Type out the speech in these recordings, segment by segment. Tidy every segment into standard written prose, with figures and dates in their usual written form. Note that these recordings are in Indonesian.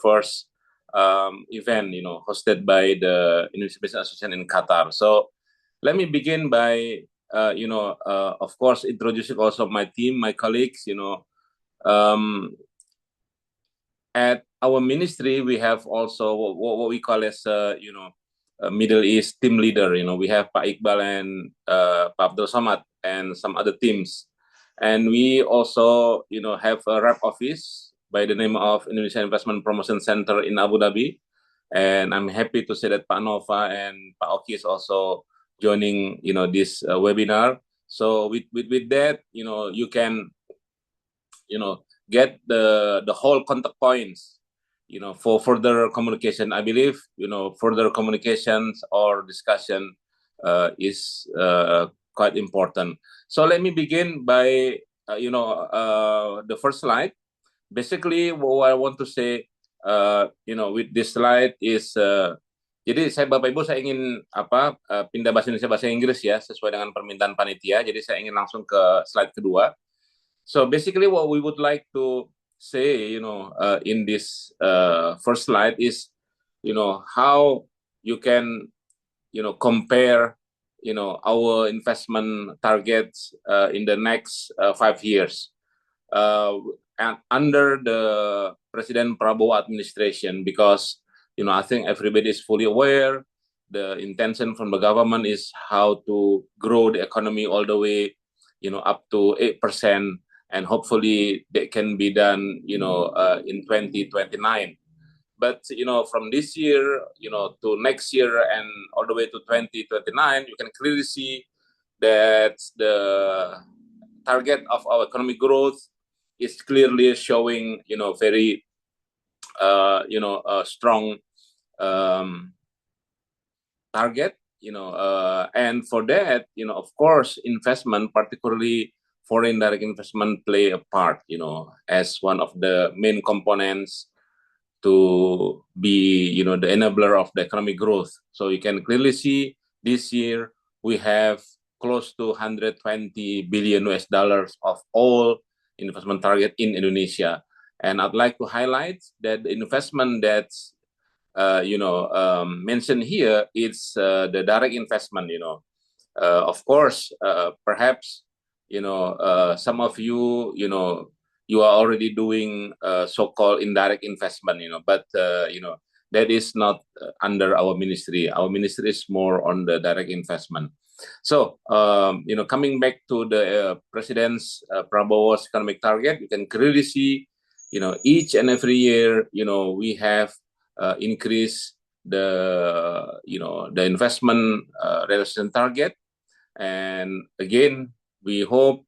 first event, hosted by the Indonesian Business Association in Qatar. So let me begin by, of course, introducing also my team, my colleagues. At our ministry, we have also what we call as, a Middle East team leader. We have Pak Iqbal and Pak Abdul Somad and some other teams. And we also, have a rep office by the name of Indonesia Investment Promotion Center in Abu Dhabi. And I'm happy to say that Pak Nova and Pak Oki is also joining, this webinar. So with that, you can, get the whole contact points, for further communication. I believe, further communications or discussion is quite important. So let me begin by, the first slide. Basically, what I want to say, with this slide is, jadi saya Bapak Ibu, saya ingin pindah bahasa Indonesia bahasa Inggris ya, sesuai dengan permintaan panitia. Jadi saya ingin langsung ke slide kedua. So basically, what we would like to say, in this first slide is, how you can, compare, our investment targets in the next 5 years, and under the President Prabowo administration, because, I think everybody is fully aware the intention from the government is how to grow the economy all the way, up to 8%. And hopefully that can be done, in 2029. But, from this year, to next year and all the way to 2029, you can clearly see that the target of our economic growth is clearly showing, very, strong target, and for that, of course, investment, particularly foreign direct investment, play a part, as one of the main components to be, the enabler of the economic growth. So you can clearly see this year we have close to 120 billion US dollars of all investment target in Indonesia. And I'd like to highlight that the investment that's, mentioned here is the direct investment, of course, perhaps, some of you, you are already doing so-called indirect investment, but, that is not under our ministry. Our ministry is more on the direct investment. So, coming back to the President's Prabowo's economic target, you can clearly see, each and every year, we have increased the, the investment realization target. And again, we hope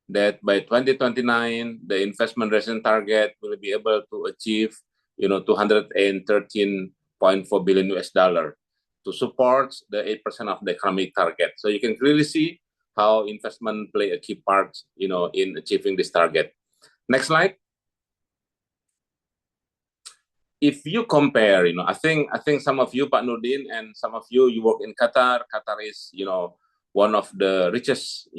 that by 2029, the investment realization target will be able to achieve, 213.4 billion US dollar to support the 8% of the economic target. So you can clearly see how investment play a key part, in achieving this target. Next slide. If you compare, I think some of you, Pak Nurdin, and some of you, you work in Qatar. Qatar is, one of the richest,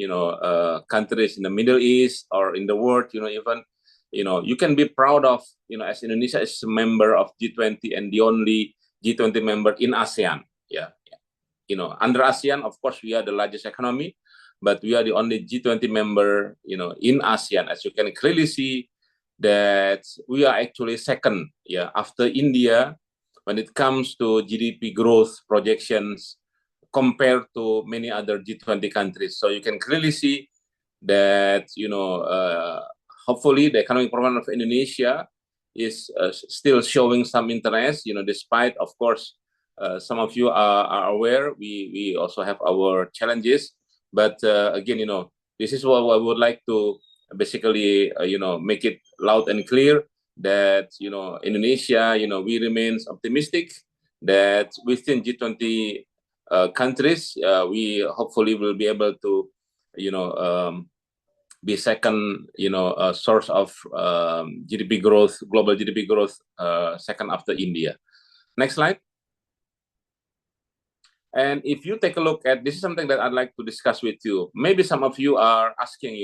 countries in the Middle East or in the world, even, you can be proud of, as Indonesia is a member of G20 and the only G20 member in ASEAN. Yeah. Under ASEAN, of course, we are the largest economy, but we are the only G20 member, in ASEAN. As you can clearly see that we are actually second, after India, when it comes to GDP growth projections, compared to many other G20 countries. So you can clearly see that, hopefully the economic program of Indonesia is still showing some interest, despite, of course, some of you are aware, we also have our challenges. But again, this is what I would like to basically, make it loud and clear that, Indonesia, we remain optimistic that within G20 countries, we hopefully will be able to, be second, source of GDP growth, global GDP growth, second after India. Next slide. And if you take a look at, this is something that I'd like to discuss with you. Maybe some of you are asking,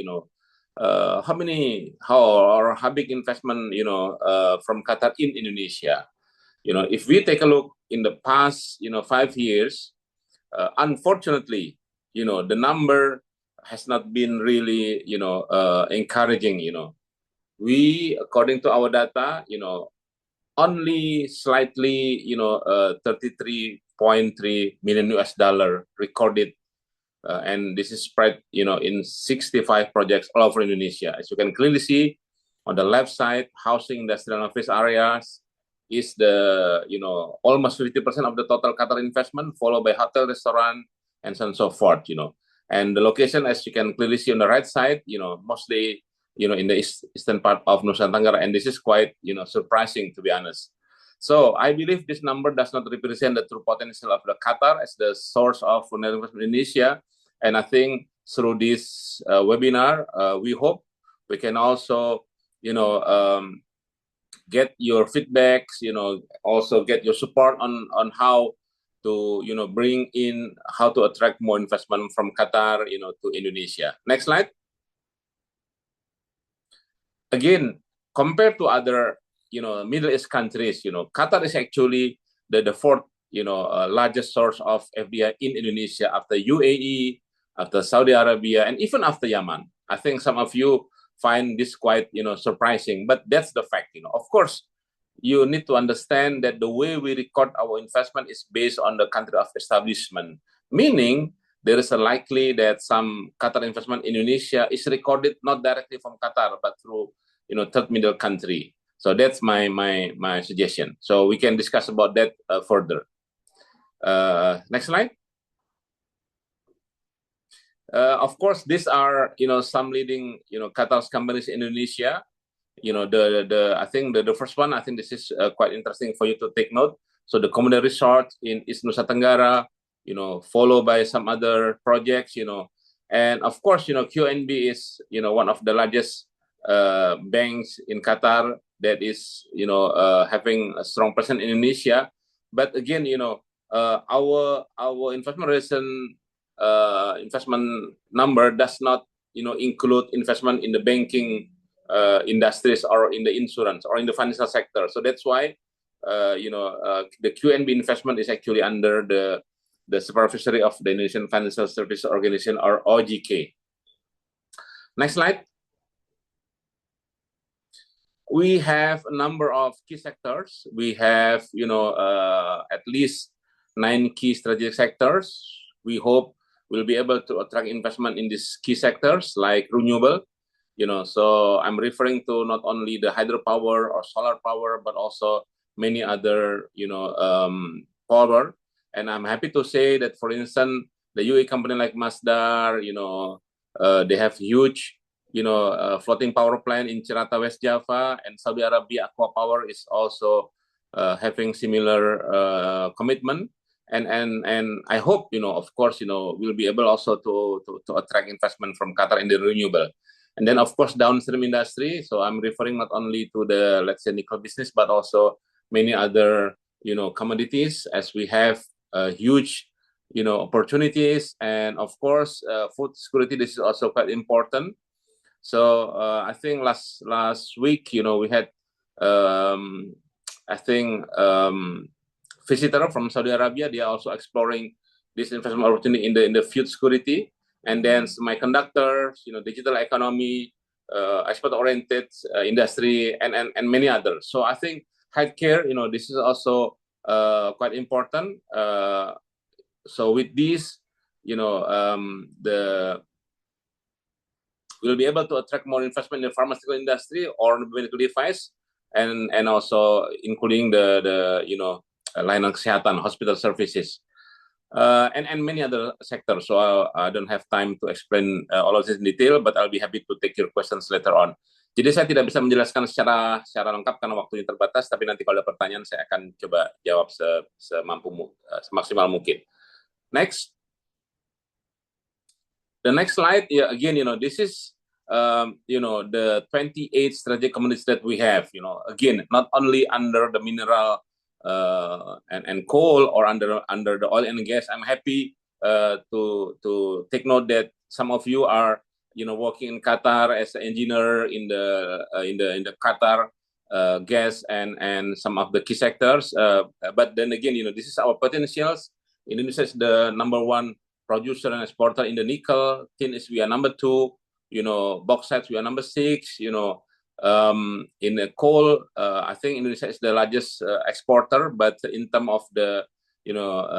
how big investment, from Qatar in Indonesia. If we take a look in the past, 5 years, unfortunately, the number has not been really, encouraging. We, according to our data, only slightly, 33.3 million US dollar recorded, and this is spread, in 65 projects all over Indonesia. As you can clearly see on the left side, housing, industrial, and office areas is the, almost 50% of the total Qatar investment, followed by hotel, restaurant, and so on and so forth. And the location, as you can clearly see on the right side, mostly, in the eastern part of Nusa Tenggara, and this is quite, surprising, to be honest. So I believe this number does not represent the true potential of the Qatar as the source of investment in Indonesia. And I think through this webinar, we hope we can also, get your feedbacks, also get your support on how to, bring in, how to attract more investment from Qatar, to Indonesia. Next slide. Again, compared to other, Middle East countries, Qatar is actually the fourth, largest source of FDI in Indonesia after UAE, after Saudi Arabia, and even after Yemen. I think some of you find this quite, surprising, but that's the fact. Of course, you need to understand that the way we record our investment is based on the country of establishment, meaning there is a likely that some Qatar investment in Indonesia is recorded not directly from Qatar, but through, third middle country. So that's my suggestion. So we can discuss about that further. Next slide. Of course, these are, some leading, Qatar's companies in Indonesia. I think the first one, I think this is quite interesting for you to take note. So the Komodo Resort in East Nusa Tenggara, followed by some other projects, and of course, QNB is, one of the largest banks in Qatar that is, having a strong presence in Indonesia. But again, our investment relation investment number does not, include investment in the banking industries or in the insurance or in the financial sector. So that's why, the QNB investment is actually under the supervisory of the Indonesian Financial Services Organization, or OJK. Next slide. We have a number of key sectors. We have, at least 9 key strategic sectors. We hope we'll be able to attract investment in these key sectors like renewable. So I'm referring to not only the hydropower or solar power, but also many other, power. And I'm happy to say that, for instance, the UAE company like Masdar, they have huge, floating power plant in Cirata, West Java, and Saudi Arabia Aqua Power is also having similar commitment. And I hope, of course, we'll be able also to attract investment from Qatar in the renewable. And then, of course, downstream industry. So I'm referring not only to the, let's say, nickel business, but also many other, commodities, as we have huge, opportunities. And of course, food security, this is also quite important. So I think last week, we had, I think, visitor from Saudi Arabia. They are also exploring this investment opportunity in the food security, and then semiconductors, digital economy, export-oriented industry, and many others. So I think healthcare, this is also quite important. So with this, we'll be able to attract more investment in the pharmaceutical industry or medical device, and also including the layanan kesehatan, hospital services, and many other sectors. So I don't have time to explain all of this in detail, but I'll be happy to take your questions later on. Jadi saya tidak bisa menjelaskan secara lengkap karena waktunya terbatas, tapi nanti kalau ada pertanyaan saya akan coba jawab semaksimal mungkin. Next. The next slide, again, this is, the 28 strategic commodities that we have, again, not only under the mineral and coal or under the oil and gas. I'm happy to take note that some of you are, working in Qatar as an engineer in the Qatar gas and some of the key sectors. But then again, this is our potentials. Indonesia is the #1 producer and exporter in the nickel. Tin is we are #2. Bauxite we are #6. In the coal, I think Indonesia is the largest exporter, but in terms of the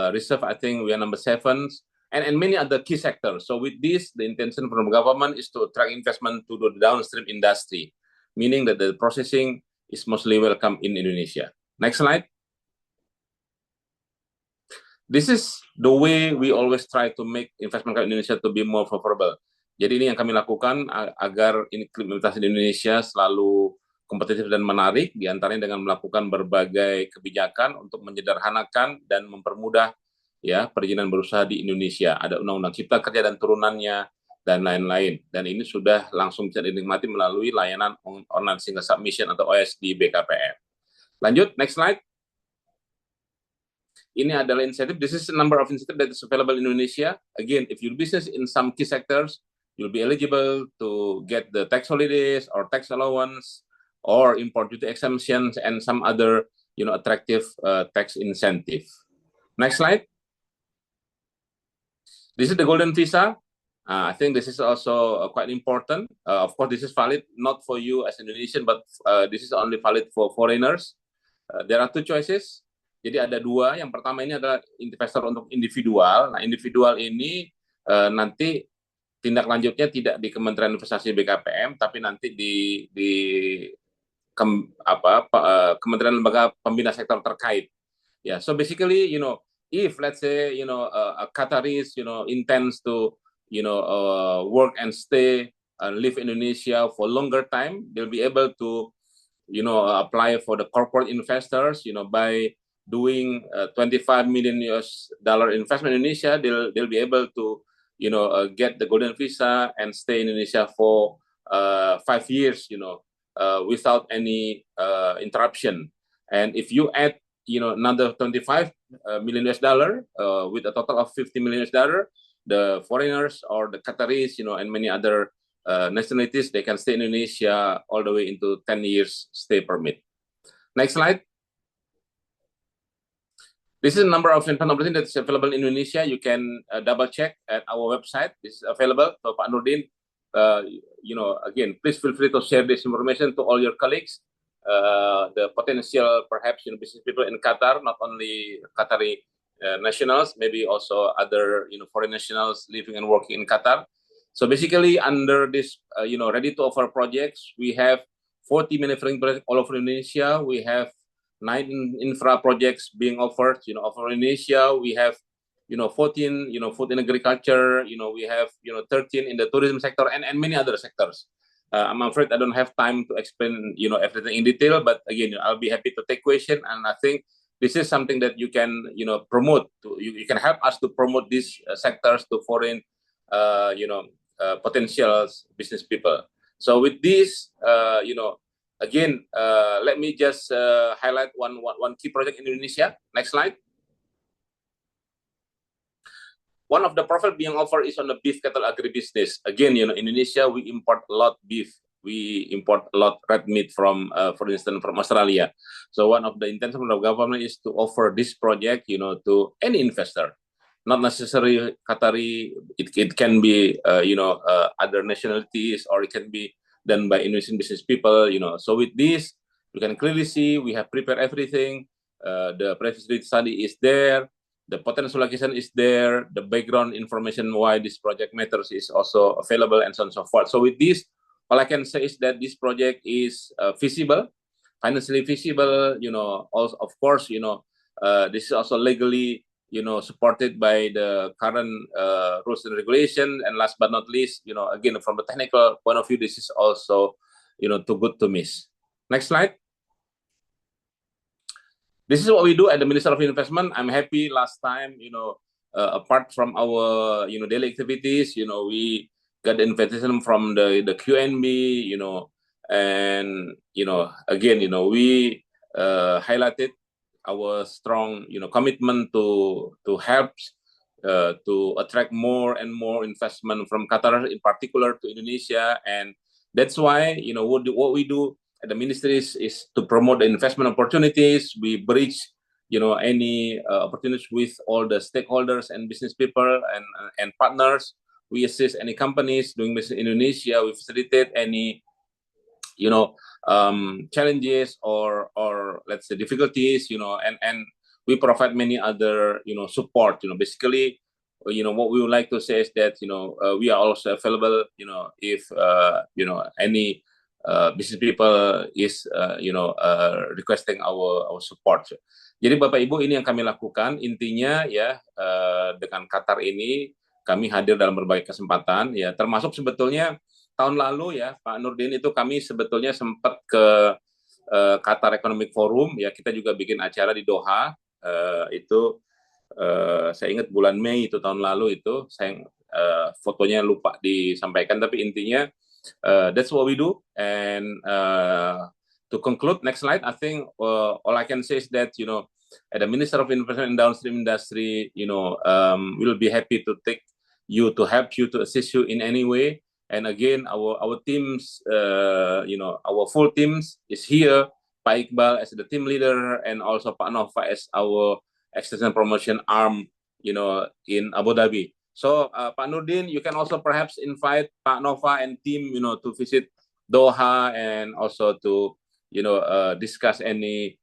reserve, I think we are #7, and many other key sectors. So with this, the intention from the government is to attract investment to the downstream industry, meaning that the processing is mostly welcome in Indonesia. Next slide. This is the way we always try to make investment in Indonesia to be more favorable. Jadi ini yang kami lakukan agar iklim investasi di Indonesia selalu kompetitif dan menarik, diantaranya dengan melakukan berbagai kebijakan untuk menyederhanakan dan mempermudah perizinan berusaha di Indonesia. Ada Undang-Undang Cipta Kerja dan turunannya, dan lain-lain. Dan ini sudah langsung bisa dinikmati melalui layanan online single submission atau OSD BKPM. Lanjut, next slide. Ini adalah insentif. This is the number of incentive that is available in Indonesia. Again, if you do business in some key sectors, you'll be eligible to get the tax holidays or tax allowance or import duty exemptions and some other attractive tax incentive. Next slide. This is the golden visa. I think this is also quite important. Of course, this is valid not for you as Indonesian, but this is only valid for foreigners. There are two choices. Jadi ada dua. Yang pertama ini adalah investor untuk individual. Nah, individual ini nanti tindak lanjutnya tidak di Kementerian Investasi BKPM, tapi nanti di Kementerian Lembaga Pembina Sektor terkait. So basically, if let's say a Qataris intends to work and stay and live in Indonesia for longer time, they'll be able to apply for the corporate investors by doing $25 million investment in Indonesia. They'll be able to get the golden visa and stay in Indonesia for 5 years without any interruption. And if you add another $25 million with a total of $50 million, the foreigners or the Qataris and many other nationalities, they can stay in Indonesia all the way into 10 years stay permit. Next slide. This is the number of investment opportunity that is available in Indonesia. You can double check at our website. This is available. So Pak Nurdin, again, please feel free to share this information to all your colleagues. The potential, perhaps, business people in Qatar, not only Qatari nationals, maybe also other, foreign nationals living and working in Qatar. So basically, under this, ready to offer projects, we have 40 manufacturing projects all over Indonesia. We have 9 infra projects being offered, over Indonesia. We have, 14, food and agriculture. We have, 13 in the tourism sector and many other sectors. I'm afraid I don't have time to explain, everything in detail. But again, I'll be happy to take question. And I think this is something that you can, promote. You can help us to promote these sectors to foreign, potential business people. So with this, again, let me just highlight one key project in Indonesia. Next slide. One of the profile being offered is on the beef cattle agribusiness. Again, Indonesia, we import a lot beef. We import a lot red meat from, for instance, from Australia. So one of the intentions of the government is to offer this project, to any investor, not necessarily Qatari. It can be, other nationalities, or it can be done by Indonesian business people. So with this, you can clearly see we have prepared everything. The feasibility study is there. The potential location is there. The background information why this project matters is also available, and so on and so forth. So with this, all I can say is that this project is feasible, financially feasible. Also, of course, this is also legally, supported by the current rules and regulation. And last but not least, again, from a technical point of view, this is also, too good to miss. Next slide. This is what we do at the Minister of Investment. I'm happy last time, apart from our, daily activities, we got the invitation from the QNB, and, again, we highlighted our strong, commitment to help to attract more and more investment from Qatar, in particular to Indonesia. And that's why, what we do at the ministry is to promote the investment opportunities. We bridge, any opportunities with all the stakeholders and business people and partners. We assist any companies doing business in Indonesia. We facilitate any challenges or let's say difficulties, and we provide many other support. Basically, what we would like to say is that we are also available. If any business people is requesting our support. Jadi Bapak Ibu, ini yang kami lakukan intinya ya, dengan Qatar ini kami hadir dalam berbagai kesempatan ya, termasuk sebetulnya tahun lalu ya Pak Nurdin, itu kami sebetulnya sempat ke Qatar Economic Forum ya, kita juga bikin acara di Doha, itu saya ingat bulan Mei itu tahun lalu, itu saya fotonya lupa disampaikan, tapi intinya that's what we do. And to conclude, next slide, I think all I can say is that at the Minister of Investment and Downstream Industry, we'll be happy to take you, to help you, to assist you in any way. And again, our teams, our full teams is here. Pak Iqbal as the team leader, and also Pak Nova as our extension promotion arm, in Abu Dhabi. So Pak Nurdin, you can also perhaps invite Pak Nova and team, to visit Doha, and also to, discuss any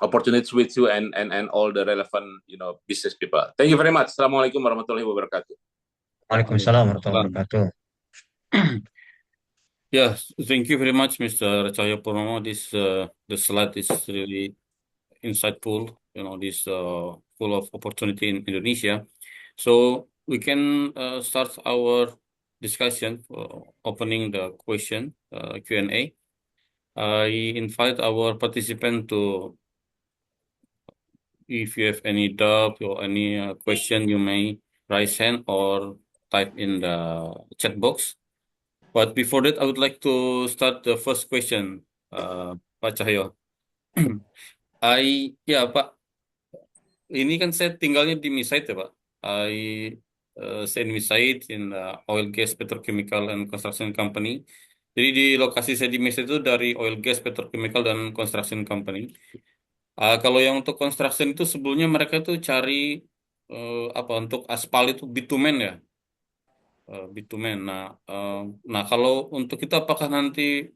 opportunities with you and all the relevant, business people. Thank you very much. Assalamualaikum warahmatullahi wabarakatuh. Waalaikumsalam warahmatullahi wabarakatuh. Yes, thank you very much, Mr. Cahayapurnama. This the slide is really insightful. This full of opportunity in Indonesia. So we can start our discussion, opening the question Q&A. I invite our participant to, if you have any doubt or any question, you may raise hand or type in the chat box. But before that, I would like to start the first question, Pak Cahyo. Pak, ini kan saya tinggalnya di Misaid ya Pak. Saya di Misaid in oil, gas, petrochemical and construction company. Jadi di lokasi saya di Misaid itu dari oil, gas, petrochemical dan construction company. Kalau yang untuk construction itu sebelumnya mereka tuh cari untuk aspal itu bitumen ya. Bitumen. Nah, kalau untuk itu apakah nanti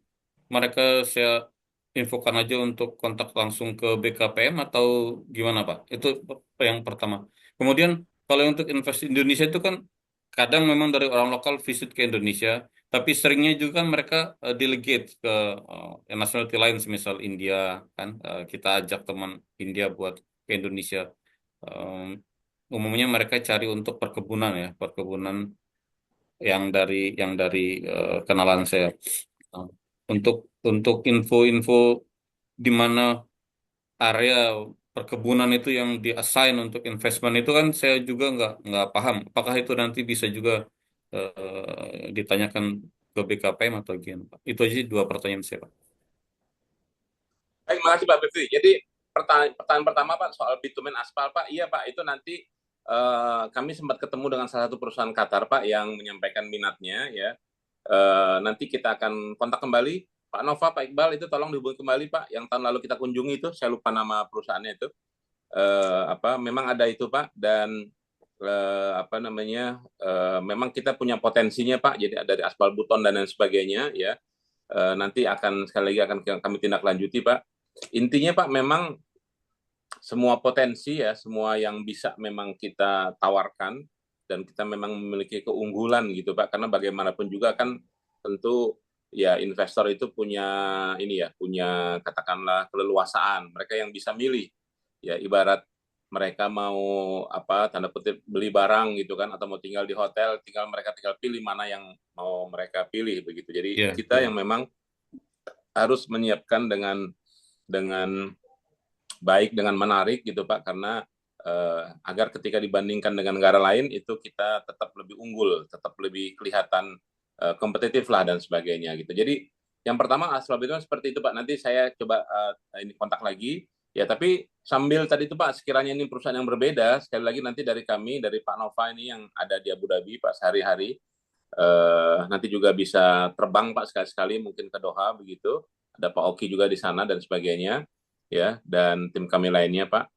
mereka saya infokan aja untuk kontak langsung ke BKPM atau gimana Pak? Itu yang pertama. Kemudian kalau untuk investasi Indonesia itu kan kadang memang dari orang lokal visit ke Indonesia, tapi seringnya juga kan mereka delegate ke nationality lain, misal India kan, kita ajak teman India buat ke Indonesia. Umumnya mereka cari untuk perkebunan ya, perkebunan yang dari kenalan saya. Untuk info-info di mana area perkebunan itu yang di-assign untuk investment itu kan saya juga nggak paham. Apakah itu nanti bisa juga ditanyakan ke BKPM atau gimana Pak? Itu aja dua pertanyaan saya Pak. Baik, terima kasih Pak Bivitri. Jadi pertanyaan pertama Pak soal bitumen aspal Pak, iya Pak, itu nanti kami sempat ketemu dengan salah satu perusahaan Qatar Pak yang menyampaikan minatnya ya. Nanti kita akan kontak kembali Pak Nova, Pak Iqbal, itu tolong dihubungi kembali Pak, yang tahun lalu kita kunjungi itu, saya lupa nama perusahaannya itu. Memang ada itu Pak, dan memang kita punya potensinya Pak, jadi dari aspal buton dan lain sebagainya ya. Nanti akan sekali lagi akan kami tindak lanjuti Pak. Intinya Pak, memang semua potensi ya, semua yang bisa memang kita tawarkan, dan kita memang memiliki keunggulan gitu Pak, karena bagaimanapun juga kan tentu ya investor itu punya punya katakanlah keleluasaan, mereka yang bisa milih ya, ibarat mereka mau tanda kutip beli barang gitu kan, atau mau tinggal di hotel, mereka tinggal pilih mana yang mau mereka pilih begitu. Jadi kita yang memang harus menyiapkan dengan baik, dengan menarik gitu Pak, karena agar ketika dibandingkan dengan negara lain itu kita tetap lebih unggul, tetap lebih kelihatan kompetitif lah dan sebagainya gitu. Jadi yang pertama sebab itu seperti itu Pak. Nanti saya coba ini kontak lagi Ya, tapi sambil tadi itu Pak, sekiranya ini perusahaan yang berbeda, sekali lagi nanti dari kami, dari Pak Nova ini yang ada di Abu Dhabi, Pak, sehari-hari, nanti juga bisa terbang Pak sekali-sekali mungkin ke Doha begitu. Ada Pak Oki juga di sana dan sebagainya, ya, dan tim kami lainnya Pak.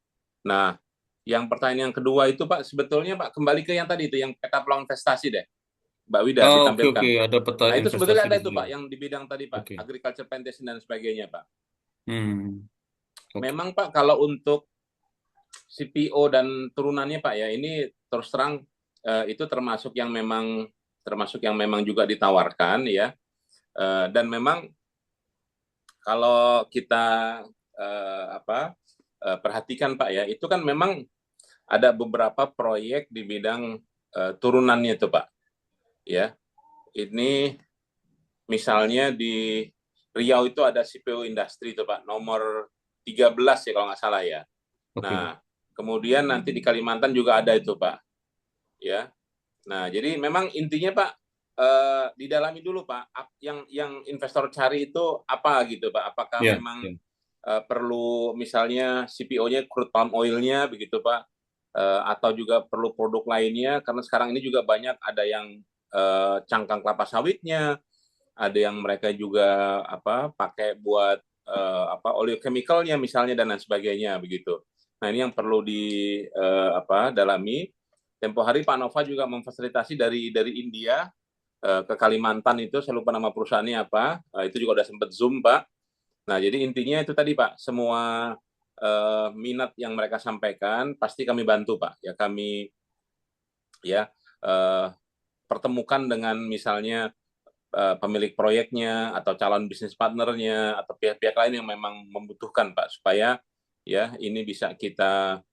Nah, yang pertanyaan yang kedua itu Pak, sebetulnya Pak kembali ke yang tadi itu, yang peta peluang investasi deh, Mbak Wida Oh, oke, ditampilkan. oke. Ada peta Nah, itu sebetulnya investasi ada di itu sini, Pak, Pak. yang di bidang tadi Pak, Oke. agriculture plantation dan sebagainya Pak. Hmm, oke. Memang Pak, kalau untuk CPO dan turunannya Pak ya, ini terus terang itu termasuk yang memang juga ditawarkan ya. Dan memang kalau kita perhatikan Pak ya, itu kan memang ada beberapa proyek di bidang turunannya itu Pak. Ya, ini misalnya di Riau itu ada CPO Industri itu Pak, nomor 13 ya kalau nggak salah ya. Oke, Pak. Nah, kemudian nanti di Kalimantan juga ada itu Pak. Ya. Nah, jadi memang intinya Pak, didalami dulu Pak, yang investor cari itu apa gitu Pak. Apakah Ya, memang ya. perlu misalnya CPO-nya crude palm oil-nya begitu Pak, atau juga perlu produk lainnya, karena sekarang ini juga banyak ada yang cangkang kelapa sawitnya, ada yang mereka juga pakai buat oleochemical-nya misalnya dan lain sebagainya begitu. Nah, ini yang perlu dalami. Tempo hari Pak Nova juga memfasilitasi dari India ke Kalimantan itu, saya lupa nama perusahaannya apa, itu juga udah sempat Zoom Pak. Nah, jadi intinya itu tadi Pak, semua minat yang mereka sampaikan pasti kami bantu Pak. Ya kami ya pertemukan dengan misalnya pemilik proyeknya atau calon bisnis partnernya atau pihak-pihak lain yang memang membutuhkan Pak, supaya ya ini bisa kita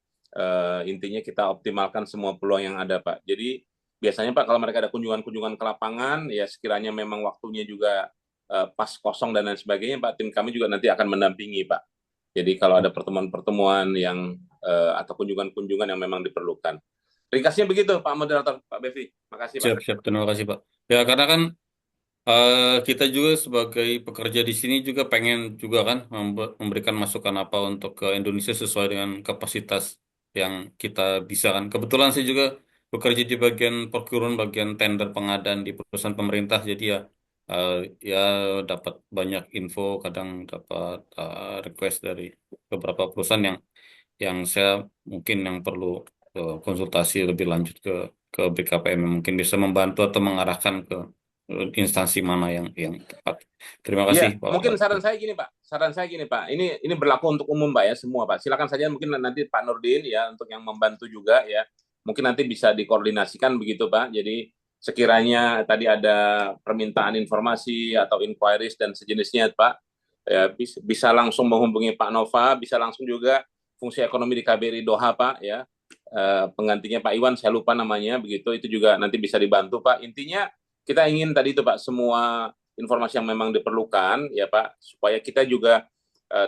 intinya kita optimalkan semua peluang yang ada Pak. Jadi biasanya Pak, kalau mereka ada kunjungan-kunjungan ke lapangan, ya sekiranya memang waktunya juga pas kosong dan lain sebagainya Pak, tim kami juga nanti akan mendampingi Pak. Jadi kalau ada pertemuan-pertemuan yang atau kunjungan-kunjungan yang memang diperlukan. Ringkasnya begitu Pak Moderator, Pak Bevi. Makasih Pak. Siap, siap. Terima kasih, Pak. Ya, karena kan kita juga sebagai pekerja di sini juga pengen juga kan memberikan masukan apa untuk ke Indonesia sesuai dengan kapasitas yang kita bisa kan. Kebetulan saya juga bekerja di bagian procurement, bagian tender pengadaan di perusahaan pemerintah. Jadi ya eh, ya dapat banyak info, kadang dapat request dari beberapa perusahaan yang saya mungkin yang perlu konsultasi lebih lanjut ke BKPM yang mungkin bisa membantu atau mengarahkan ke instansi mana yang tepat. Terima kasih Iya, Pak mungkin Wati. saran saya gini Pak. Saran saya gini Pak. Ini berlaku untuk umum Pak ya, semua Pak. Silakan saja mungkin nanti Pak Nurdin ya untuk yang membantu juga ya. Mungkin nanti bisa dikoordinasikan begitu Pak. Jadi sekiranya tadi ada permintaan informasi atau inquiries dan sejenisnya Pak, ya bisa langsung menghubungi Pak Nova, bisa langsung juga fungsi ekonomi di KBRI Doha Pak ya. Penggantinya Pak Iwan, saya lupa namanya begitu. Itu juga nanti bisa dibantu Pak. Intinya kita ingin tadi itu Pak, semua informasi yang memang diperlukan ya Pak, supaya kita juga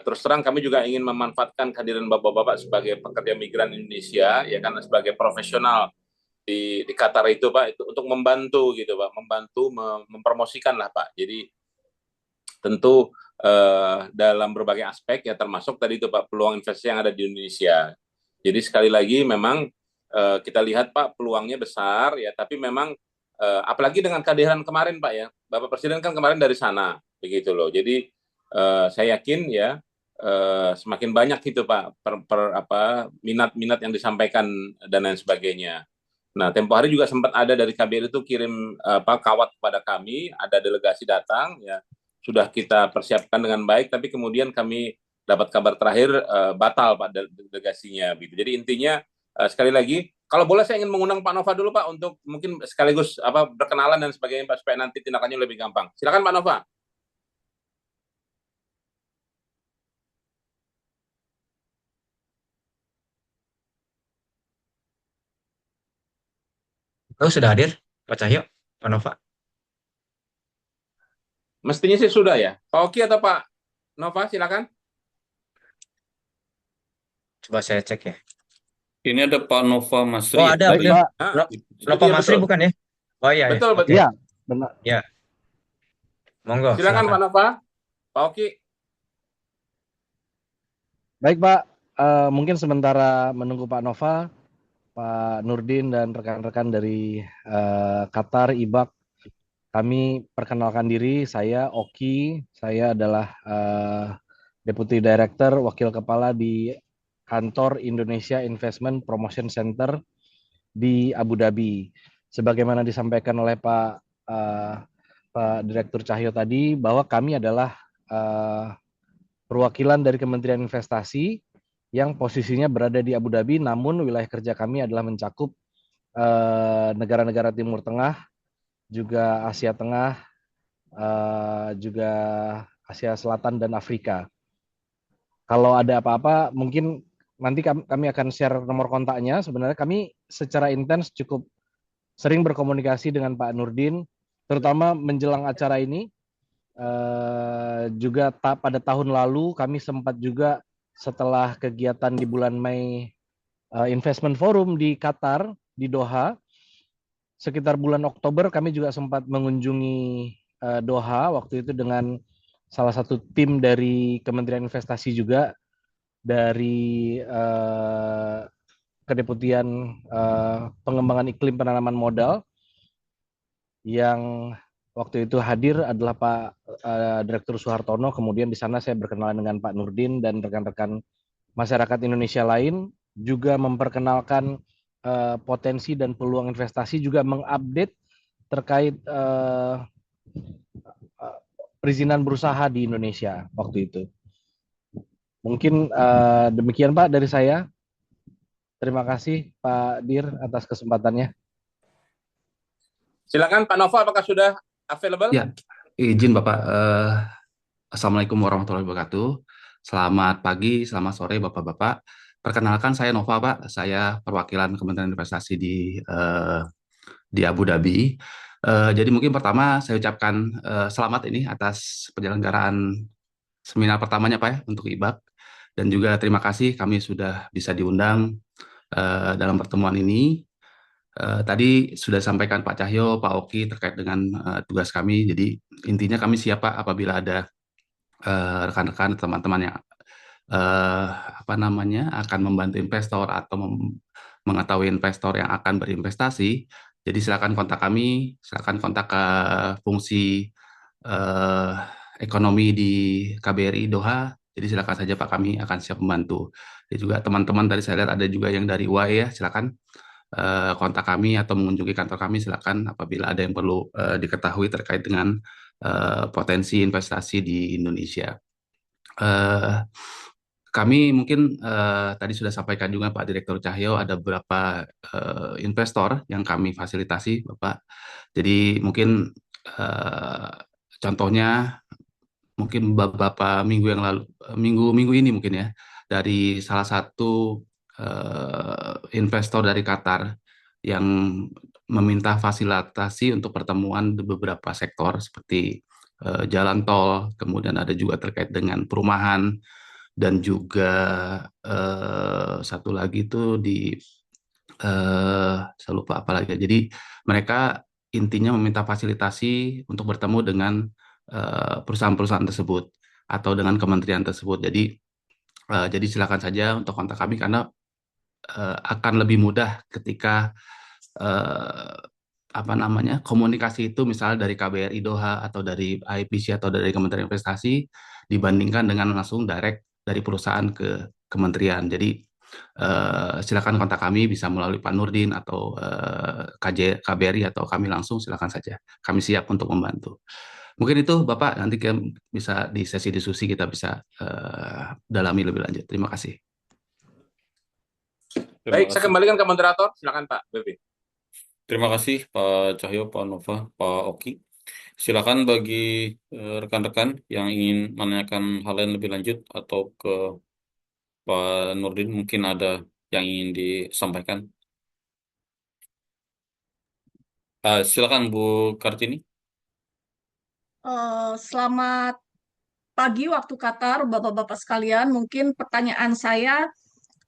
terus terang kami juga ingin memanfaatkan kehadiran bapak-bapak sebagai pekerja migran Indonesia ya, karena sebagai profesional di Qatar itu Pak, itu untuk membantu gitu Pak, membantu mempromosikan lah Pak. Jadi tentu dalam berbagai aspek ya, termasuk tadi itu Pak peluang investasi yang ada di Indonesia. Jadi sekali lagi memang kita lihat Pak peluangnya besar ya, tapi memang apalagi dengan kehadiran kemarin Pak ya, Bapak Presiden kan kemarin dari sana begitu loh. Jadi saya yakin ya semakin banyak gitu Pak minat-minat yang disampaikan dan lain sebagainya. Nah, tempo hari juga sempat ada dari KBRI itu kirim kawat kepada kami, ada delegasi datang ya, sudah kita persiapkan dengan baik, tapi kemudian kami dapat kabar terakhir batal Pak delegasinya gitu. Jadi intinya sekali lagi, kalau boleh saya ingin mengundang Pak Nova dulu Pak untuk mungkin sekaligus berkenalan dan sebagainya Pak, supaya nanti tindakannya lebih gampang. Silakan Pak Nova. Oh, sudah hadir Pak Cahyo, Pak Nova. Mestinya sih sudah ya. Pak Oki atau Pak Nova, silakan. Coba saya cek ya. Ini ada Pak Nova Masri Oh, ya. ada, Baik, benar. Pak. Ah, Nova iya Masri betul. bukan ya? Oh iya, ya. Betul, Oke. betul. Iya, benar. Ya, monggo, Silakan silakan. Pak Nova. Pak Oki. Baik Pak, mungkin sementara menunggu Pak Nova, Pak Nurdin dan rekan-rekan dari Qatar, IBAK, kami perkenalkan diri, saya Oki, saya adalah Deputy Director, Wakil Kepala di Kantor Indonesia Investment Promotion Center di Abu Dhabi. Sebagaimana disampaikan oleh Pak Direktur Cahyo tadi, bahwa kami adalah perwakilan dari Kementerian Investasi yang posisinya berada di Abu Dhabi, namun wilayah kerja kami adalah mencakup negara-negara Timur Tengah, juga Asia Tengah, juga Asia Selatan dan Afrika. Kalau ada apa-apa, mungkin nanti kami akan share nomor kontaknya. Sebenarnya kami secara intens cukup sering berkomunikasi dengan Pak Nurdin, terutama menjelang acara ini. Juga pada tahun lalu kami sempat juga setelah kegiatan di bulan Mei Investment Forum di Qatar, di Doha, sekitar bulan Oktober kami juga sempat mengunjungi Doha, waktu itu dengan salah satu tim dari Kementerian Investasi juga, dari Kedeputian Pengembangan Iklim Penanaman Modal, yang waktu itu hadir adalah Pak Direktur Suhartono. Kemudian di sana saya berkenalan dengan Pak Nurdin dan rekan-rekan masyarakat Indonesia lain, juga memperkenalkan potensi dan peluang investasi, juga mengupdate terkait perizinan berusaha di Indonesia waktu itu. Mungkin demikian Pak dari saya. Terima kasih Pak Dir atas kesempatannya. Silakan Pak Nova, apakah sudah available? Ya, izin Bapak. Assalamualaikum warahmatullahi wabarakatuh. Selamat pagi, selamat sore Bapak-Bapak. Perkenalkan saya Nova Pak, saya perwakilan Kementerian Investasi di Abu Dhabi. Jadi mungkin pertama saya ucapkan selamat ini atas penyelenggaraan seminar pertamanya Pak ya, untuk IBAK. Dan juga terima kasih kami sudah bisa diundang dalam pertemuan ini. Tadi sudah disampaikan Pak Cahyo, Pak Oki terkait dengan tugas kami. Jadi intinya kami siap Pak apabila ada rekan-rekan teman-teman yang akan membantu investor atau mengetahui investor yang akan berinvestasi. Jadi silakan kontak kami, silakan kontak ke fungsi ekonomi di KBRI Doha. Jadi silakan saja Pak, kami akan siap membantu. Dan juga teman-teman tadi saya lihat ada juga yang dari UAE ya, silakan kontak kami atau mengunjungi kantor kami, silakan apabila ada yang perlu diketahui terkait dengan potensi investasi di Indonesia. Kami mungkin tadi sudah sampaikan juga Pak Direktur Cahyo, ada beberapa investor yang kami fasilitasi Bapak. Jadi mungkin contohnya mungkin beberapa minggu yang lalu, minggu ini mungkin ya, dari salah satu investor dari Qatar yang meminta fasilitasi untuk pertemuan di beberapa sektor seperti jalan tol, kemudian ada juga terkait dengan perumahan, dan juga satu lagi itu saya lupa apa lagi. Jadi mereka intinya meminta fasilitasi untuk bertemu dengan perusahaan-perusahaan tersebut atau dengan kementerian tersebut. Jadi silakan saja untuk kontak kami karena akan lebih mudah ketika komunikasi itu misalnya dari KBRI Doha atau dari IPC atau dari Kementerian Investasi dibandingkan dengan langsung direct dari perusahaan ke kementerian. Jadi silakan kontak kami, bisa melalui Pak Nurdin atau KBRI atau kami langsung, silakan saja. Kami siap untuk membantu. Mungkin itu Bapak, nanti bisa di sesi diskusi kita bisa dalami lebih lanjut. Terima kasih. Baik, saya kembalikan ke moderator. Silakan Pak Bevi. Terima kasih Pak Cahyo, Pak Nova, Pak Oki. Silakan bagi rekan-rekan yang ingin menanyakan hal lain lebih lanjut atau ke Pak Nurdin, mungkin ada yang ingin disampaikan. Silakan Bu Kartini. Selamat pagi waktu Qatar, Bapak-Bapak sekalian. Mungkin pertanyaan saya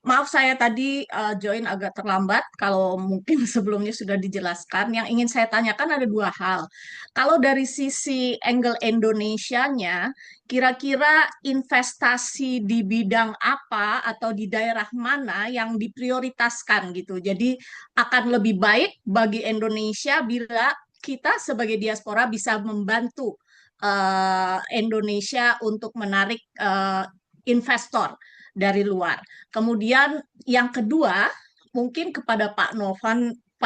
Maaf saya tadi join agak terlambat. Kalau mungkin sebelumnya sudah dijelaskan, yang ingin saya tanyakan ada dua hal. Kalau dari sisi angle Indonesianya, kira-kira investasi di bidang apa atau di daerah mana yang diprioritaskan gitu. Jadi akan lebih baik bagi Indonesia bila kita sebagai diaspora bisa membantu Indonesia untuk menarik investor dari luar. Kemudian yang kedua, mungkin kepada Pak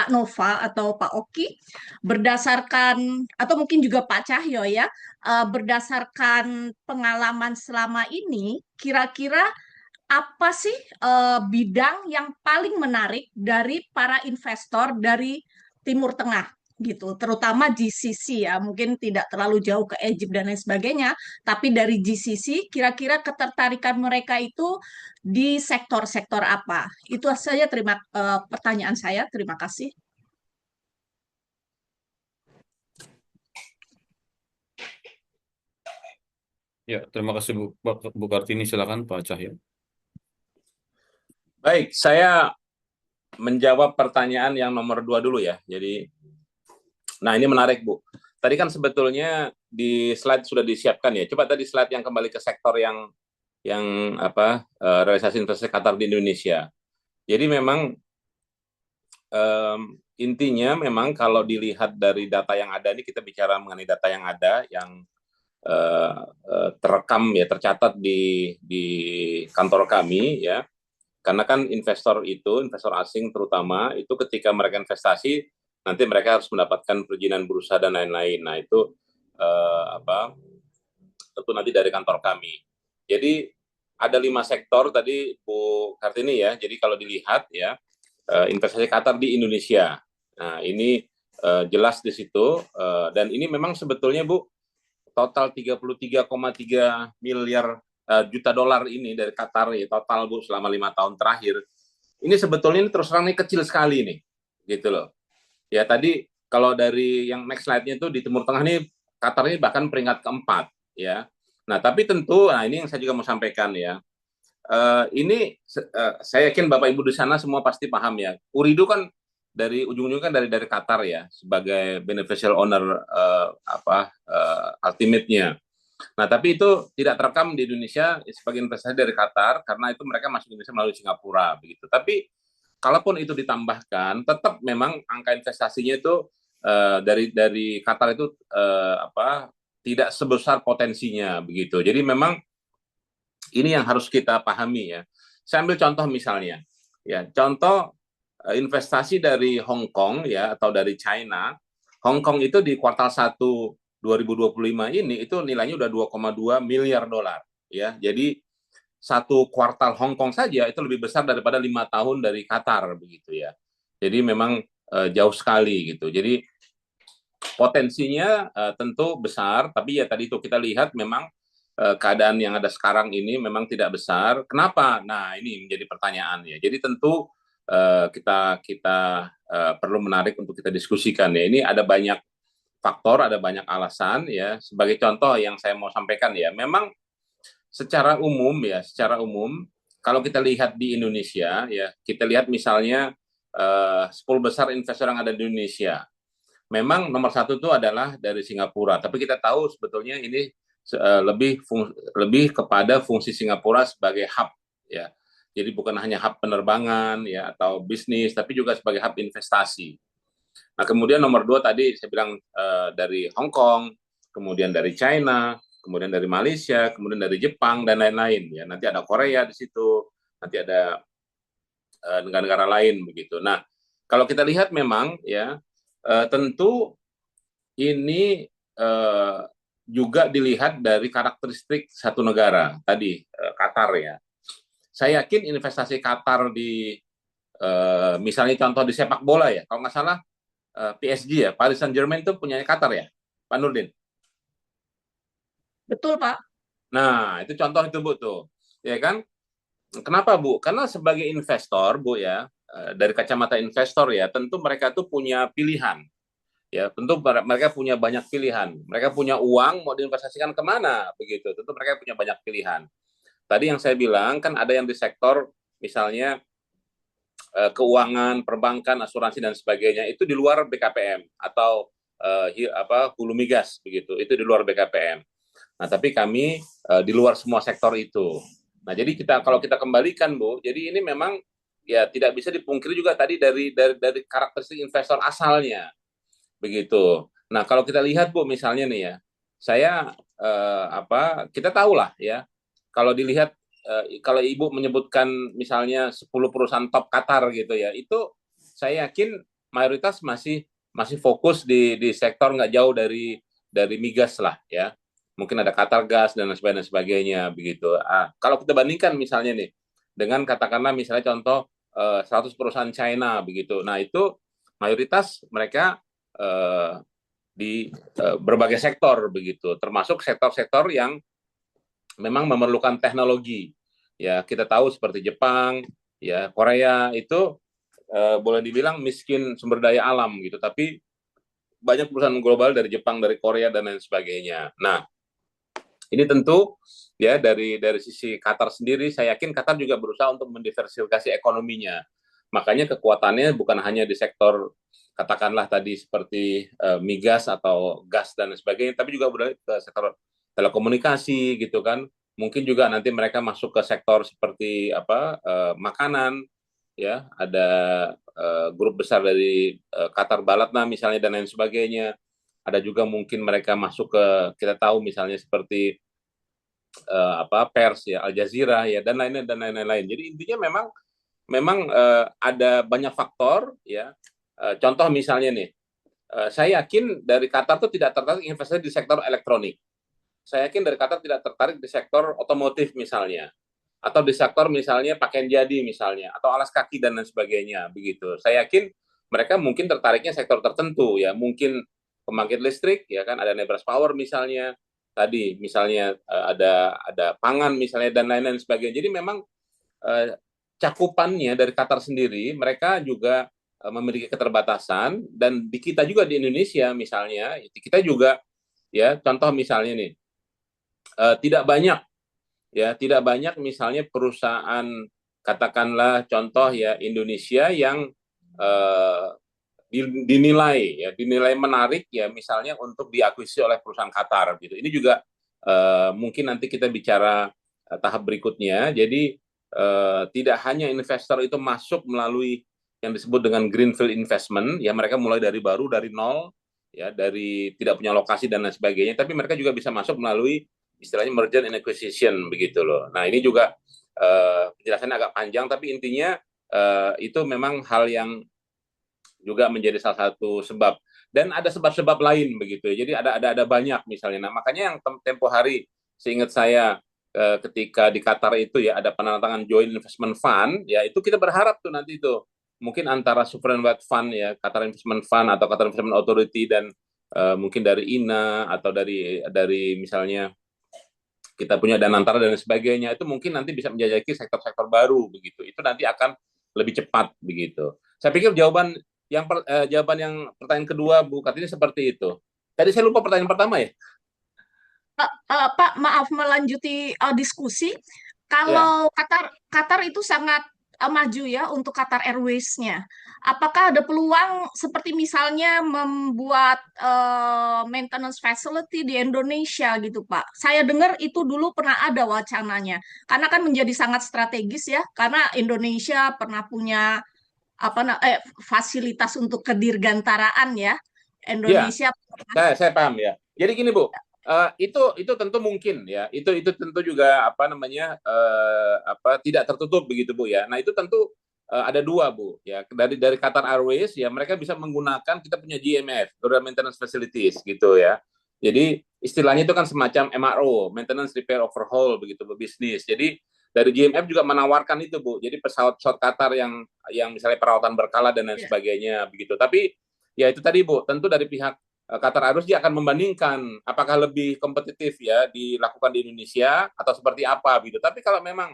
Nova atau Pak Oki, berdasarkan atau mungkin juga Pak Cahyo ya, berdasarkan pengalaman selama ini, kira-kira apa sih bidang yang paling menarik dari para investor dari Timur Tengah gitu, terutama GCC ya, mungkin tidak terlalu jauh ke Egypt dan lain sebagainya, tapi dari GCC kira-kira ketertarikan mereka itu di sektor-sektor apa? Itu saja pertanyaan saya, terima kasih. Ya, terima kasih Bu Kartini. Silakan Pak Cahyo. Baik, saya menjawab pertanyaan yang nomor 2 dulu ya. Jadi, nah ini menarik Bu. Tadi kan sebetulnya di slide sudah disiapkan ya. Coba tadi slide yang kembali ke sektor yang realisasi investasi Qatar di Indonesia. Jadi memang intinya memang kalau dilihat dari data yang ada ini, kita bicara mengenai data yang ada yang terekam ya, tercatat di kantor kami ya. Karena kan investor asing terutama itu ketika mereka investasi nanti mereka harus mendapatkan perizinan berusaha dan lain-lain. Nah itu tentu nanti dari kantor kami. Jadi ada 5 sektor tadi Bu Kartini ya. Jadi kalau dilihat ya investasi Qatar di Indonesia. Nah ini jelas di situ dan ini memang sebetulnya Bu total 33,3 miliar juta dolar ini dari Qatar ya total Bu selama 5 tahun terakhir. Ini sebetulnya ini terus terang ini kecil sekali nih, gitu loh. Ya tadi kalau dari yang next slide-nya itu di Timur Tengah nih Qatar ini bahkan peringkat keempat ya. Nah tapi tentu, nah ini yang saya juga mau sampaikan ya. Ini saya yakin Bapak Ibu di sana semua pasti paham ya. Uridu kan dari ujung-ujungnya kan dari Qatar ya sebagai beneficial owner ultimate-nya. Nah, tapi itu tidak terekam di Indonesia sebagai investasi dari Qatar karena itu mereka masuk Indonesia melalui Singapura begitu. Tapi kalaupun itu ditambahkan, tetap memang angka investasinya itu dari Qatar itu tidak sebesar potensinya begitu. Jadi memang ini yang harus kita pahami ya. Saya ambil contoh misalnya, ya contoh investasi dari Hong Kong ya atau dari China. Hong Kong itu di kuartal 1 2025 ini itu nilainya udah 2,2 miliar dolar ya. Jadi satu kuartal Hong Kong saja itu lebih besar daripada 5 tahun dari Qatar begitu ya. Jadi memang jauh sekali gitu. Jadi potensinya tentu besar, tapi ya tadi itu kita lihat memang keadaan yang ada sekarang ini memang tidak besar. Kenapa? Nah, ini menjadi pertanyaan ya. Jadi tentu kita perlu menarik untuk kita diskusikan ya. Ini ada banyak faktor, ada banyak alasan ya. Sebagai contoh yang saya mau sampaikan ya, memang secara umum kalau kita lihat di Indonesia ya, kita lihat misalnya 10 besar investor yang ada di Indonesia. Memang nomor 1 itu adalah dari Singapura, tapi kita tahu sebetulnya ini lebih kepada fungsi Singapura sebagai hub ya. Jadi bukan hanya hub penerbangan ya atau bisnis, tapi juga sebagai hub investasi. Nah, kemudian nomor 2 tadi saya bilang dari Hong Kong, kemudian dari China, kemudian dari Malaysia, kemudian dari Jepang dan lain-lain ya. Nanti ada Korea di situ, nanti ada negara-negara lain begitu. Nah, kalau kita lihat memang ya tentu ini juga dilihat dari karakteristik satu negara tadi Qatar ya. Saya yakin investasi Qatar di misalnya contoh di sepak bola ya, kalau nggak salah PSG ya, Paris Saint-Germain itu punya Qatar ya, Pak Nurdin. Betul Pak. Nah itu contoh itu Bu tuh, ya kan? Kenapa Bu? Karena sebagai investor Bu ya, dari kacamata investor ya, tentu mereka tuh punya pilihan. Ya, tentu mereka punya banyak pilihan. Mereka punya uang mau diinvestasikan kemana begitu. Tentu mereka punya banyak pilihan. Tadi yang saya bilang kan ada yang di sektor misalnya keuangan, perbankan, asuransi dan sebagainya itu di luar BKPM atau hulu migas begitu. Itu di luar BKPM. Nah, tapi kami di luar semua sektor itu. Nah, jadi kalau kita kembalikan, Bu, jadi ini memang ya tidak bisa dipungkiri juga tadi dari karakteristik investor asalnya begitu. Nah, kalau kita lihat, Bu, misalnya nih ya, saya kita tahu lah ya, kalau dilihat kalau Ibu menyebutkan misalnya 10 perusahaan top Qatar gitu ya, itu saya yakin mayoritas masih fokus di sektor nggak jauh dari migas lah ya. Mungkin ada Qatar Gas dan sebagainya begitu. Kalau kita bandingkan misalnya nih dengan katakanlah misalnya contoh 100 perusahaan China begitu. Nah, itu mayoritas mereka di berbagai sektor begitu, termasuk sektor-sektor yang memang memerlukan teknologi. Ya, kita tahu seperti Jepang, ya, Korea itu boleh dibilang miskin sumber daya alam gitu, tapi banyak perusahaan global dari Jepang, dari Korea dan lain sebagainya. Nah, ini tentu ya dari sisi Qatar sendiri, saya yakin Qatar juga berusaha untuk mendiversifikasi ekonominya. Makanya kekuatannya bukan hanya di sektor katakanlah tadi seperti migas atau gas dan sebagainya, tapi juga berada ke sektor telekomunikasi gitu kan. Mungkin juga nanti mereka masuk ke sektor seperti makanan, ya ada grup besar dari Qatar Balatna misalnya dan lain sebagainya. Ada juga mungkin mereka masuk ke, kita tahu misalnya seperti pers ya, Al Jazeera ya dan lain-lain. Jadi intinya memang ada banyak faktor ya. Contoh misalnya nih, saya yakin dari Qatar tuh tidak tertarik investasi di sektor elektronik. Saya yakin dari Qatar tidak tertarik di sektor otomotif misalnya, atau di sektor misalnya pakaian jadi misalnya, atau alas kaki dan lain sebagainya begitu. Saya yakin mereka mungkin tertariknya sektor tertentu ya, mungkin pembangkit listrik ya kan, ada Nebras Power misalnya, tadi misalnya ada pangan misalnya dan lain-lain sebagainya. Jadi memang cakupannya dari Qatar sendiri, mereka juga memiliki keterbatasan, dan di kita juga di Indonesia misalnya, kita juga ya contoh misalnya nih tidak banyak misalnya perusahaan katakanlah contoh ya Indonesia yang dinilai menarik ya misalnya untuk diakuisisi oleh perusahaan Qatar gitu. Ini juga mungkin nanti kita bicara tahap berikutnya. Jadi tidak hanya investor itu masuk melalui yang disebut dengan greenfield investment, ya mereka mulai dari baru, dari nol, ya dari tidak punya lokasi dan lain sebagainya, tapi mereka juga bisa masuk melalui istilahnya merger and acquisition begitu loh. Nah, ini juga penjelasannya agak panjang, tapi intinya itu memang hal yang juga menjadi salah satu sebab, dan ada sebab-sebab lain begitu. Jadi ada banyak misalnya. Nah, makanya yang tempo hari seingat saya ketika di Qatar itu ya ada penandatangan joint investment fund, ya itu kita berharap tuh nanti itu mungkin antara sovereign wealth fund ya, Qatar Investment Fund atau Qatar Investment Authority, dan mungkin dari INA atau dari misalnya kita punya Danantara dan sebagainya, itu mungkin nanti bisa menjajaki sektor-sektor baru begitu. Itu nanti akan lebih cepat begitu. Saya pikir jawaban yang pertanyaan kedua Bu Kartini seperti itu. Tadi saya lupa pertanyaan pertama ya. Pak, maaf melanjuti diskusi. Kalau Qatar itu sangat maju ya untuk Qatar Airways-nya. Apakah ada peluang seperti misalnya membuat maintenance facility di Indonesia gitu, Pak? Saya dengar itu dulu pernah ada wacananya. Karena kan menjadi sangat strategis ya, karena Indonesia pernah punya fasilitas untuk kedirgantaraan ya. Indonesia saya paham ya. Jadi gini Bu, itu tentu mungkin ya, itu tentu juga tidak tertutup begitu Bu ya. Nah, itu tentu ada dua Bu ya, dari Qatar Airways ya, mereka bisa menggunakan, kita punya GMF, General Maintenance Facilities gitu ya. Jadi istilahnya itu kan semacam MRO, Maintenance Repair Overhaul begitu Bu, bisnis. Jadi dari GMF juga menawarkan itu Bu. Jadi pesawat Qatar yang misalnya perawatan berkala dan lain sebagainya begitu. Tapi ya itu tadi Bu, tentu dari pihak Qatar Airways dia akan membandingkan apakah lebih kompetitif ya dilakukan di Indonesia atau seperti apa gitu. Tapi kalau memang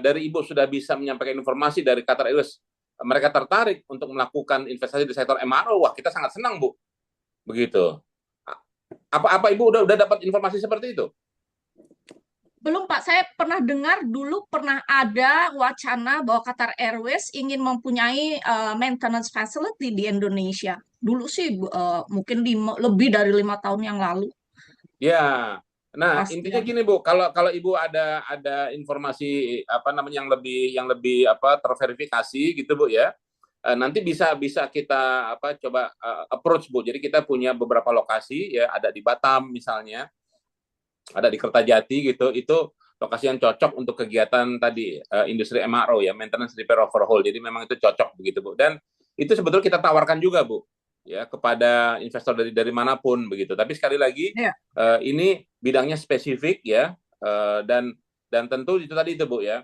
dari Ibu sudah bisa menyampaikan informasi dari Qatar Airways, mereka tertarik untuk melakukan investasi di sektor MRO, wah kita sangat senang Bu. Begitu. Apa Ibu udah dapat informasi seperti itu? Belum Pak, saya pernah dengar dulu pernah ada wacana bahwa Qatar Airways ingin mempunyai maintenance facility di Indonesia. Dulu sih mungkin lebih dari 5 tahun yang lalu Ya, nah intinya pastinya. gini Bu, kalau Ibu ada informasi apa namanya yang lebih apa terverifikasi gitu Bu ya, nanti bisa kita apa coba approach Bu. Jadi kita punya beberapa lokasi ya, ada di Batam misalnya, ada di Kertajati gitu, itu lokasi yang cocok untuk kegiatan tadi industri MRO ya, maintenance repair overhaul. Jadi memang itu cocok begitu Bu. Dan itu sebetulnya kita tawarkan juga Bu ya kepada investor dari manapun begitu. Tapi sekali lagi Ya, ini bidangnya spesifik ya, dan tentu itu tadi itu Bu ya.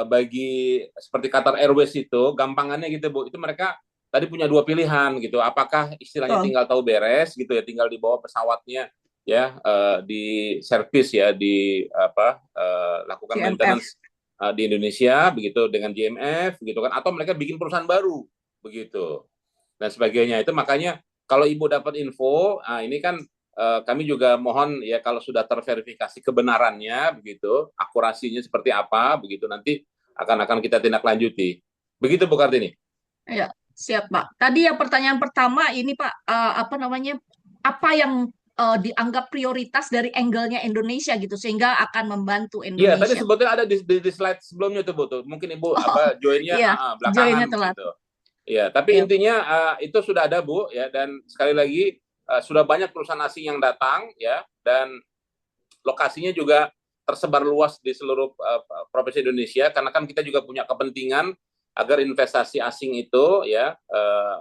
Bagi seperti Qatar Airways itu gampangannya gitu Bu, itu mereka tadi punya dua pilihan gitu. Apakah istilahnya betul. tinggal tahu beres gitu ya, tinggal dibawa pesawatnya ya, di servis ya, di apa lakukan GMF. maintenance di Indonesia begitu dengan GMF gitu kan, atau mereka bikin perusahaan baru begitu dan sebagainya. Itu makanya kalau Ibu dapat info, ini kan kami juga mohon ya kalau sudah terverifikasi kebenarannya begitu, akurasinya seperti apa begitu, nanti akan kita tindak lanjuti. Begitu Bu Kartini. Ya, siap Pak. Tadi yang pertanyaan pertama ini Pak, apa namanya? Apa yang dianggap prioritas dari angle-nya Indonesia gitu sehingga akan membantu Iya, tadi Indonesia. sebetulnya ada di slide sebelumnya tuh Bu tuh. Mungkin Ibu Oh, apa joinnya iya, belakangan joinnya telat. begitu. Iya, tapi Ya, intinya itu sudah ada Bu ya, dan sekali lagi sudah banyak perusahaan asing yang datang ya, dan lokasinya juga tersebar luas di seluruh provinsi Indonesia, karena kan kita juga punya kepentingan agar investasi asing itu ya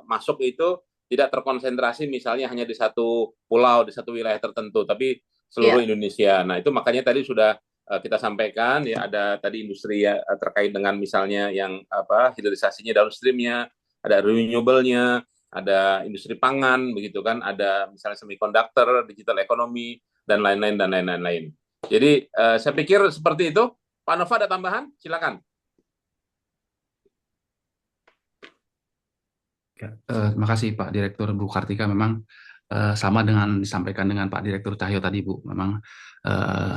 masuk itu tidak terkonsentrasi misalnya hanya di satu pulau, di satu wilayah tertentu, tapi seluruh ya, Indonesia. Nah, itu makanya tadi sudah kita sampaikan ya, ada tadi industri ya terkait dengan misalnya yang apa hilirisasinya, downstreamnya, ada renewable-nya, ada industri pangan begitu kan, ada misalnya semiconductor, digital economy, dan lain-lain. Jadi saya pikir seperti itu. Pak Nova ada tambahan? Silakan. Terima kasih Pak Direktur Bu Kartika. Memang sama dengan disampaikan dengan Pak Direktur Cahyo tadi Bu. Memang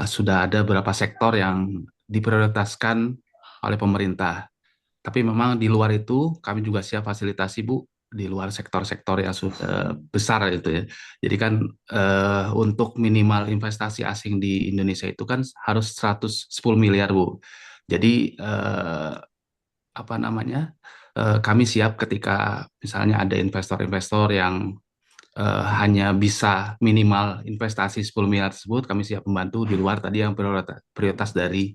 sudah ada beberapa sektor yang diprioritaskan oleh pemerintah. Tapi memang di luar itu kami juga siap fasilitasi Bu di luar sektor-sektor yang sudah besar itu ya. Jadi kan untuk minimal investasi asing di Indonesia itu kan harus 110 miliar Bu. Jadi apa namanya? Kami siap ketika misalnya ada investor-investor yang hanya bisa minimal investasi 10 miliar tersebut, kami siap membantu di luar tadi yang prioritas dari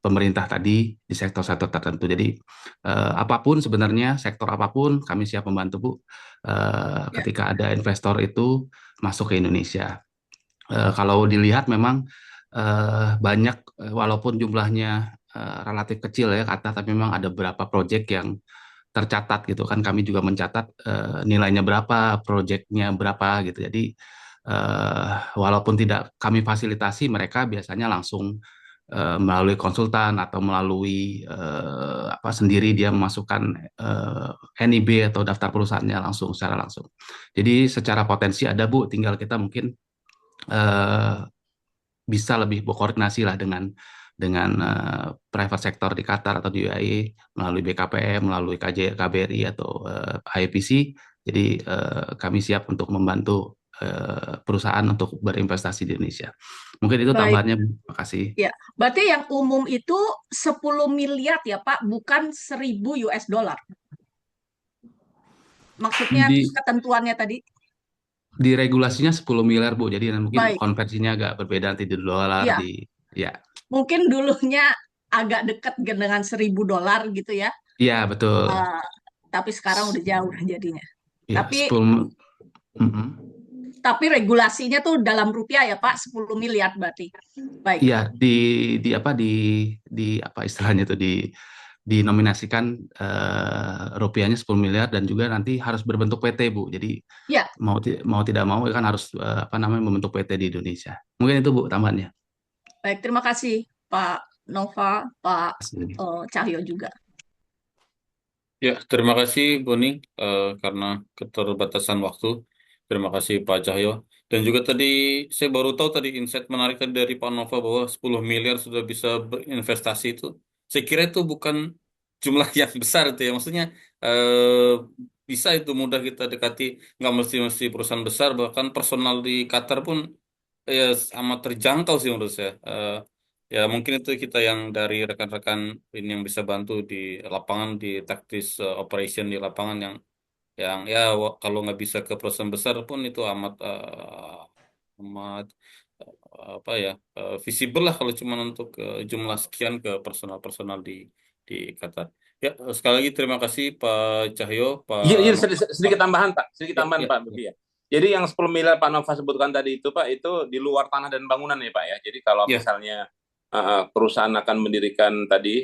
pemerintah tadi di sektor-sektor tertentu. Jadi apapun sebenarnya, sektor apapun kami siap membantu Bu ya, ketika ada investor itu masuk ke Indonesia. Kalau dilihat memang banyak walaupun jumlahnya relatif kecil ya kata, tapi memang ada beberapa proyek yang tercatat gitu kan, kami juga mencatat nilainya berapa, proyeknya berapa gitu. Jadi walaupun tidak kami fasilitasi, mereka biasanya langsung melalui konsultan atau melalui apa sendiri dia memasukkan NIB atau daftar perusahaannya langsung secara langsung. Jadi secara potensi ada Bu, tinggal kita mungkin bisa lebih berkoordinasi lah dengan private sector di Qatar atau di UAE melalui BKPM, melalui KBRI atau IPC. Jadi kami siap untuk membantu perusahaan untuk berinvestasi di Indonesia. Mungkin itu baik. tambahannya. Terima kasih. Ya, berarti yang umum itu 10 miliar ya Pak, bukan 1.000 US dollar. Maksudnya Di terus ketentuannya tadi. di regulasinya 10 miliar Bu. Jadi mungkin Baik, konversinya agak berbeda, nanti di dolar ya, di ya. mungkin dulunya agak dekat dengan 1.000 dolar gitu ya. Iya, betul. Tapi sekarang udah jauh jadinya. Ya, Tapi 10 tapi regulasinya tuh dalam rupiah ya Pak, 10 miliar berarti. Baik, Iya, di apa di apa istilahnya itu dinominasikan rupiahnya 10 miliar dan juga nanti harus berbentuk PT Bu. Jadi ya, mau tidak mau kan harus apa namanya membentuk PT di Indonesia. Mungkin itu Bu tambahannya. baik. Terima kasih Pak Nova, Pak Terima Cahyo juga. Ya, terima kasih Boni karena keterbatasan waktu. Terima kasih Pak Cahyo. Dan juga tadi saya baru tahu tadi insight menarik tadi dari Pak Nova bahwa 10 miliar sudah bisa berinvestasi itu. Saya kira itu bukan jumlah yang besar itu ya. Maksudnya bisa itu mudah kita dekati. Nggak mesti perusahaan besar. Bahkan personal di Qatar pun ya amat terjangkau sih menurut saya. Ya mungkin itu kita yang dari rekan-rekan ini yang bisa bantu di lapangan di taktis operation di lapangan yang ya kalau nggak bisa ke perusahaan besar pun itu amat apa ya visible lah kalau cuma untuk jumlah sekian ke personal-personal di Qatar. Ya sekali lagi terima kasih Pak Cahyo, Pak Iya, iya, Nova. sedikit tambahan Pak, sedikit Ya, tambahan ya, Pak ya. Budi ya. Jadi yang 10 miliar Pak Nova sebutkan tadi itu Pak, itu di luar tanah dan bangunan ya Pak ya. Jadi kalau Ya, misalnya perusahaan akan mendirikan tadi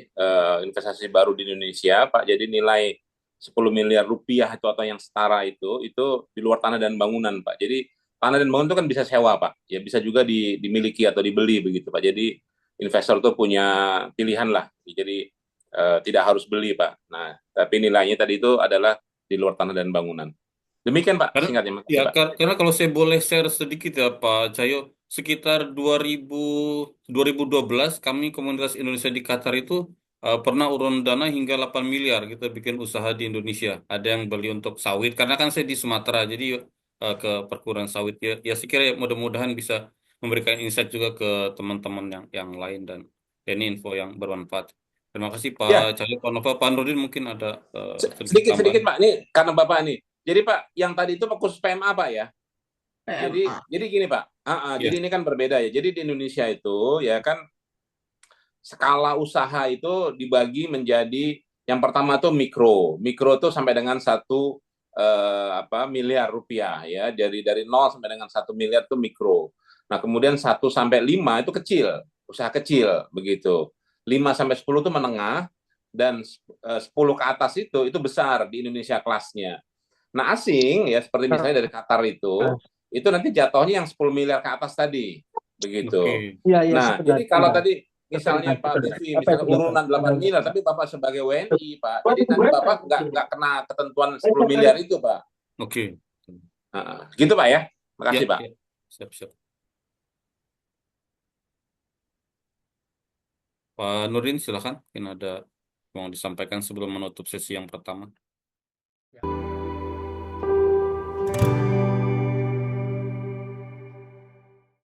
investasi baru di Indonesia Pak, jadi nilai 10 miliar rupiah itu atau yang setara itu di luar tanah dan bangunan Pak. Jadi tanah dan bangunan itu kan bisa sewa Pak, ya bisa juga dimiliki atau dibeli begitu Pak. Jadi investor tuh punya pilihan lah. Jadi tidak harus beli Pak. Nah, tapi nilainya tadi itu adalah di luar tanah dan bangunan. Demikian Pak, karena singkatnya. ya Makasih Pak. karena kalau saya boleh share sedikit ya Pak Cahyo, sekitar 2012 kami komunitas Indonesia di Qatar itu pernah urun dana hingga 8 miliar kita bikin usaha di Indonesia. Ada yang beli untuk sawit karena kan saya di Sumatera jadi ke perkebunan sawit ya, ya saya kira ya, mudah-mudahan bisa memberikan insight juga ke teman-teman yang lain dan ini info yang bermanfaat. Terima kasih Pak Ya, Cahyo, Pak Nova, Pak Nurdin mungkin ada sedikit sedikit tambahan. sedikit Pak. Ini karena Bapak nih. Jadi Pak, yang tadi itu khusus PMA Pak ya. Jadi PMA. jadi gini Pak. Ya, Jadi ini kan berbeda ya. Jadi di Indonesia itu ya kan skala usaha itu dibagi menjadi yang pertama tuh mikro. Mikro tuh sampai dengan 1 miliar rupiah ya. Dari 0 sampai dengan 1 miliar tuh mikro. Nah, kemudian 1 sampai 5 itu kecil, usaha kecil begitu. 5 sampai 10 itu menengah dan 10 ke atas itu besar di Indonesia kelasnya. Nah, asing ya seperti misalnya dari Qatar itu nanti jatuhnya yang 10 miliar ke atas tadi oke. begitu. Iya, iya, Nah, sebentar, jadi kalau sebentar. tadi misalnya Pak Sebentar. Lutfi, Apa misalnya itu, Bapak? urunan 8 miliar, tapi Bapak sebagai WNI, Pak, jadi nanti Bapak nggak kena ketentuan 10 miliar itu, Pak. Oke. Gitu, Pak ya. Ya, Makasih, Pak. ya. Siap-siap. Pak Nurdin, silakan. Mungkin ada mau disampaikan sebelum menutup sesi yang pertama.